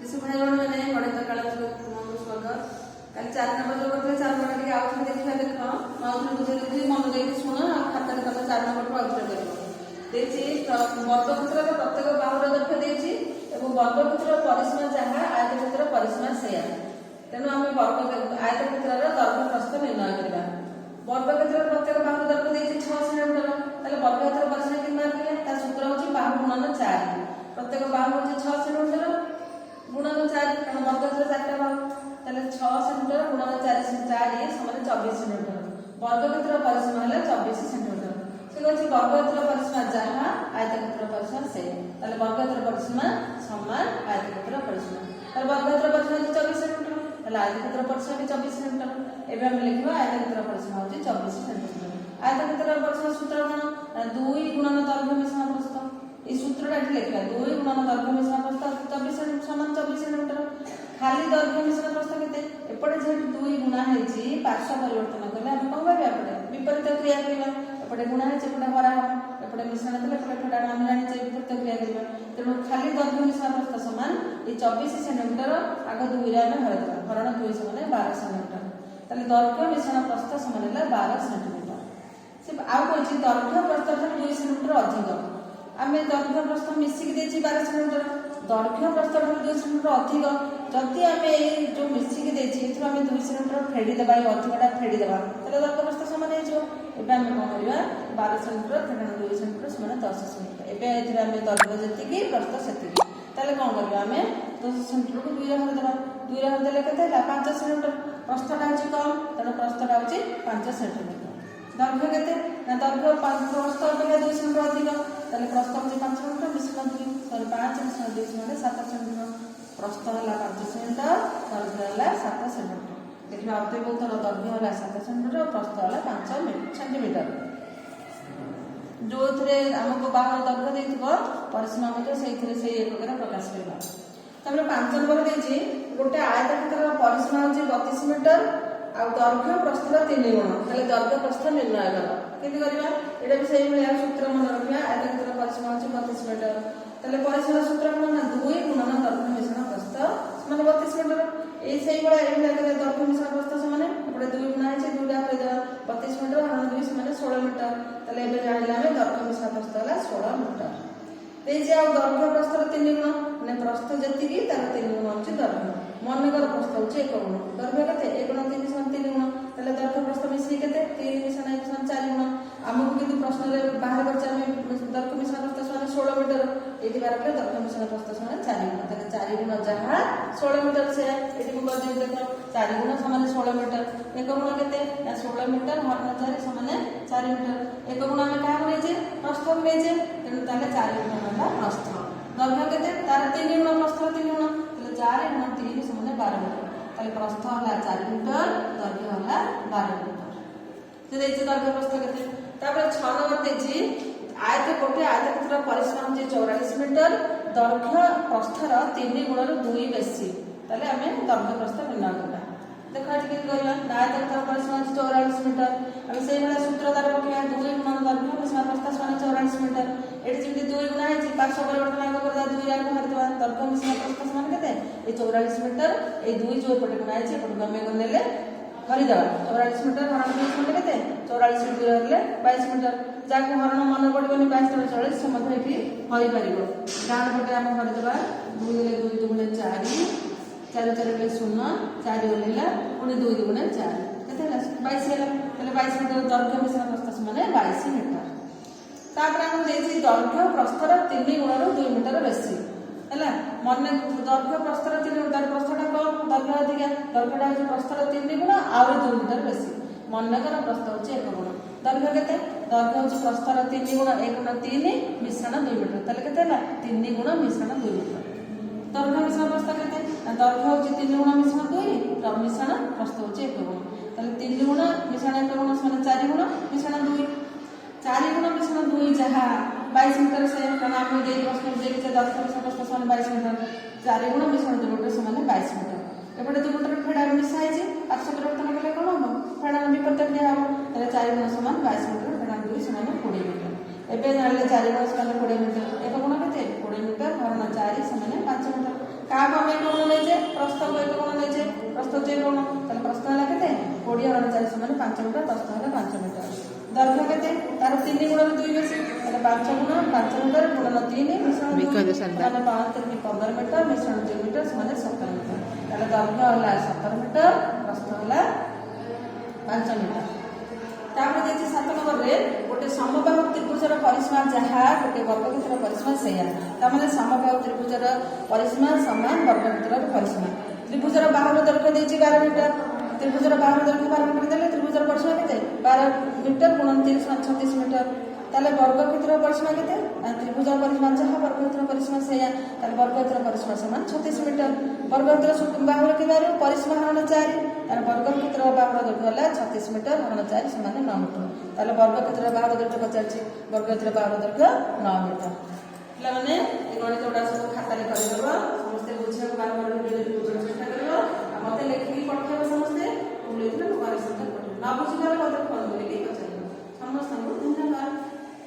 शिशु भाई बहन मैंने गणित कला स्वागत कल 4 नंबर जो करते 4 नंबर टी आउट देखिए देख माउथ बुझे देती मन देती शुण खाता तुम 4 नंबर को आउट देख वर्गक्षेत्र प्रत्येक बाहुर दक्ष देती वर्गक्षेत्र परिसीमा जहाँ आयतक्षेत्र परिसीमा सेया तेणु आम आयतक्षेत्र दैर्घ्य प्रस्थ निर्णय करवा वर्गक्षेत्र प्रत्येक बाहुर दक्ष देती 6 सेंटीमीटर ताले वर्गक्षेत्र परिसीमा कि मार्क सूत्र हूँ बाहु गुणन 4 प्रत्येक बाहु हूँ 6 सेंटीमीटर गुणन 4 कारण वर्गक्षेत्र 4टा बाहु ताले 6 सेंटीमीटर गुणन 4 समान 24 सेंटीमीटर वर्गक्षेत्र परिसीमा है 24 सेंटीमीटर से कहछि वर्गक्षेत्र परिसीमा जहाँ आयतक्षेत्र परिसीमा से ताले वर्गक्षेत्र परिसीमा समान आयतक्षेत्र परिसीमा ताले वर्गक्षेत्र परिसीमा 24 सेंटीमीटर ताले आयतक्षेत्र परिसीमा भी 24 सेंटीमीटर एबे हम लिखबा आयतक्षेत्र परिसीमा होछि 24 सेंटीमीटर आयतक्षेत्र परिसीमा सूत्र कोन 2 गुणन दैर्घ्य मिश्रण प्रस्थ এই সূত্রটা এটি লেখা 2 গুণন দৈর্ঘ্য মিশ্রণ প্রস্থ 24 সমান 24 সেন্টিমিটার খালি দৈর্ঘ্য মিশ্রণ প্রস্থ কেতে এপটে যেহেতু 2 গুণা হয়েছি পার্শ্ব পরিবর্তন কলে আমি কোন ভাবে এপটে বিপরীত ক্রিয়া করিবা এপটে গুণা হয়েছে এপটে হরা হবে এপটে মিশ্রণ দেলে এপটে ঠোডা আমি জানি যে বিপরীত ক্রিয়া করিবা তেଣୁ খালি দৈর্ঘ্য মিশ্রণ প্রস্থ সমান এই 24 সেন্টিমিটার আগে 2 রে আমি হরা দেবা হରଣ 2 সমান 12 সেন্টিমিটার তাহলে দৈর্ঘ্য মিশ্রণ প্রস্থ সমান হলা 12 সেন্টিমিটার সে আউ কইছি দৈর্ঘ্য প্রস্থ ঠাରୁ 2 সেন্টিমিটার अधिक आमे दैर्घ्य प्रस्थ मिसिक देछि 12 सेंटीमीटर दैर्घ्य प्रस्थ 2 सेंटीमीटर अधिक जदि आमे जो मिसिक देछि एथु आमे 2 सेंटीमीटर फेडी देबा अधिकटा फेडी देबा तले दैर्घ्य प्रस्थ समान हे जो एबे आमे कोन करिवा 12 सेंटीमीटर फेडन 2 सेंटीमीटर समान 10 सेंटीमीटर एबे एथि आमे दैर्घ्य जति प्रस्थ सेति तले कोन करिवा आमे 10 सेंटीमीटर को 2 रे हर देबा 2 रे हर देले केते ला 5 सेंटीमीटर प्रस्थटा होछि कम तने प्रस्थटा होछि 5 सेंटीमीटर दैर्घ्य केते ना दैर्घ्य 5 प्रस्थ अपेक्षा 2 सेंटीमीटर अधिक ताले प्रस्थ होछि 5 सेंटीमीटर मिश्रण 2 सॉरी 5 मिश्रण 2 समान 7 सेंटीमीटर प्रस्थ हला 5 सेंटीमीटर दैर्घ्य हला 7 सेंटीमीटर देखिबा आते बोलतो दैर्घ्य हला 7 सेंटीमीटर प्रस्थ हला 5 सेंटीमीटर जो थरे हमको बाहर दैर्घ्य देथिबो परिसीमा मीटर सेइथरे से एक प्रकार प्रकाश करबा तमरे 5 नंबर देछि गोटे आयतक्षेत्र परिसीमा होछि 32 मीटर आ दैर्घ्य प्रस्थ 3 गुण ताले दैर्घ्य प्रस्थ निर्णय कर केति करबा एटा भी सही भलिया सूत्र मन रखिया आयतक्षेत्र परिसीमा होछि 32 मीटर ताले परिसीमा सूत्र कोन 2 गुणन दैर्घ्य मिश्रण प्रस्थ समान 32 मीटर ए सही भलिया एटा करे दैर्घ्य मिश्रण प्रस्थ समान एपटे 2 गुणा है 2 टा करे 32 मीटर हरण 2 समान 16 मीटर ताले एबे जानिला हम दैर्घ्य मिश्रण प्रस्थ हला 16 मीटर ए जे आ दैर्घ्य प्रस्थ 3 गुण माने प्रस्थ जति की तार 3 गुण होछि दैर्घ्य मनकर प्रस्थ होछि 1 गुण दैर्घ्य केते 1 गुण 3 समान 3 गुण ताले दैर्घ्य प्रस्थ मिसी केते 3 मिशन 1 समान 4 गुण हमको किंतु प्रश्न रे बाहर करछ हम दैर्घ्य मिश्रण प्रस्थ समान 16 मीटर एठी बार के दैर्घ्य मिश्रण प्रस्थ समान 4 गुण ताले 4 गुण जहां 16 मीटर से एठी को कर दे देखो 4 गुण समान 16 मीटर 1 गुण केते 16 मीटर हरण 4 समान 4 मीटर 1 गुण हम का होई जे प्रस्थ होई जे तेनु ताले 4 गुण होला प्रस्थ दैर्घ्य केते तार 3 गुण प्रस्थ 3 गुण ताले 4 गुण 3 समान 12 मीटर ताले प्रस्थ होला 4 मीटर दैर्घ्य होला 12 मीटर जे देछि दैर्घ्य प्रस्थ केते तापर 6 नंबर देछि आयत कोटे आयतक्षेत्र परिसीमा होछि 44 मीटर दैर्घ्य प्रस्थर 3 गुणर 2 बेसी ताले हमें दैर्घ्य प्रस्थ निर्णय करबा देखा ठीक करला आयतक्षेत्र परिसीमा 44 मीटर हम सेही वाला सूत्र द्वारा रखिया 2 गुणन दैर्घ्य मिश्रण प्रस्थ समान 44 मीटर एठी जेमि 2 गुणा है पार्श्व परिवर्तन आगे करदा 2 रे आगे हरतबा दैर्घ्य मिश्रण प्रस्थ समान केते ए 44 मीटर ए 2 जो पटे गुणा है पटे हम गनेले हरिदवा 44 मीटर हरण 2 समान केते 44 मीटर हरले 22 मीटर जाको हरण मन पड़बनी 22 44 से मध्य एठी हरि परिबो डान पटे हम हरिदवा 2 ले 2 दुगुणे 4 4 4 ले 0 4 ओलेला पुनी 2 दुगुणे 4 केते होला 22 होला तले 22 मीटर दैर्घ्य मिश्रण प्रस्थ समान 22 मीटर तापर हम देछि दैर्घ्य प्रस्थर 3 गुणर 2 मीटर बेसी हैला मन दैर्घ्य प्रस्थर 3 गुण प्रस्थटा कम दैर्घ्य अधिक दैर्घ्यटा होछि प्रस्थर 3 गुण और 2 मीटर बेसी मनकर प्रस्थ होछि 1 गुण दैर्घ्य केते दैर्घ्य होछि प्रस्थर 3 गुण 1 गुण 3 मिश्रण 2 मीटर तले केते होला 3 गुण मिश्रण 2 मीटर दैर्घ्य मिश्रण प्रस्थ केते दैर्घ्य होछि 3 गुण मिश्रण 2 तब मिश्रण प्रस्थ होछि 1 गुण तले 3 गुण मिश्रण 1 गुण समान 4 गुण मिश्रण 2 4 गुण मिश्रण 2 जहां 22 मीटर से कारण हम दे प्रश्न जे के दैर्घ्य मिश्रण प्रस्थ समान 22 मीटर 4 गुण मिश्रण 2 मीटर समान 22 मीटर एपटे 2 मीटर फेडा मिसा है जे पार्श्व परिवर्तन कले कोन हो फेडा विपरीत क्रिया हो तले 4 गुण समान 22 मीटर फेडा 2 समान 20 मीटर एबे जानले 4 गुण समान 20 मीटर 1 गुण केते 20 मीटर हरण 4 समान 5 मीटर का बाहु आम एक कोण नहीं प्रस्थ को एक कोण नहीं प्रस्थ हो कोण ताले प्रस्थ है केते 20 हरण 4 समान 5 मीटर प्रस्थ है 5 मीटर दैर्घ्य केते तार 3 गुणन 2 बेसी ताले 5 गुण 5 मीटर गुणन 3 मिश्रण 2 माने 5 3 15 मीटर मिश्रण 2 मीटर समान 17 मीटर ताले दैर्घ्य होला 17 मीटर प्रस्थ होला 5 मीटर तापर देखि 7 नंबर रे गोटे समबाहु त्रिभुजर परिसीमा जहा गोटे वर्गक्षेत्र परिसीमा सेया तामाने समबाहु त्रिभुजर परिसीमा समान वर्गक्षेत्रर परिसीमा त्रिभुजर बाहुर दैर्घ्य देछि 12 मीटर त्रिभुजर बाहुर दैर्घ्य 12 मीटर देले त्रिभुजर परिसीमा केते 12 मीटर गुणन 30 36 मीटर ताले वर्गक्षेत्र परिसीमा केते त्रिभुजर परिसीमा जहा वर्गक्षेत्र परिसीमा सेया ताले वर्गक्षेत्र परिसीमा समान 36 मीटर वर्गक्षेत्र बाहुर के बारे परिसीमा हरण 4 ताले वर्गक्षेत्र बाहुर दैर्घ्य होला 36 मीटर हरण 4 समान 9 मीटर ताले वर्गक्षेत्र बाहुर दैर्घ्य पचारछि वर्गक्षेत्र बाहुर दैर्घ्य 9 मीटर पिला माने ए गणित उडा सब खाता रे करि देबो।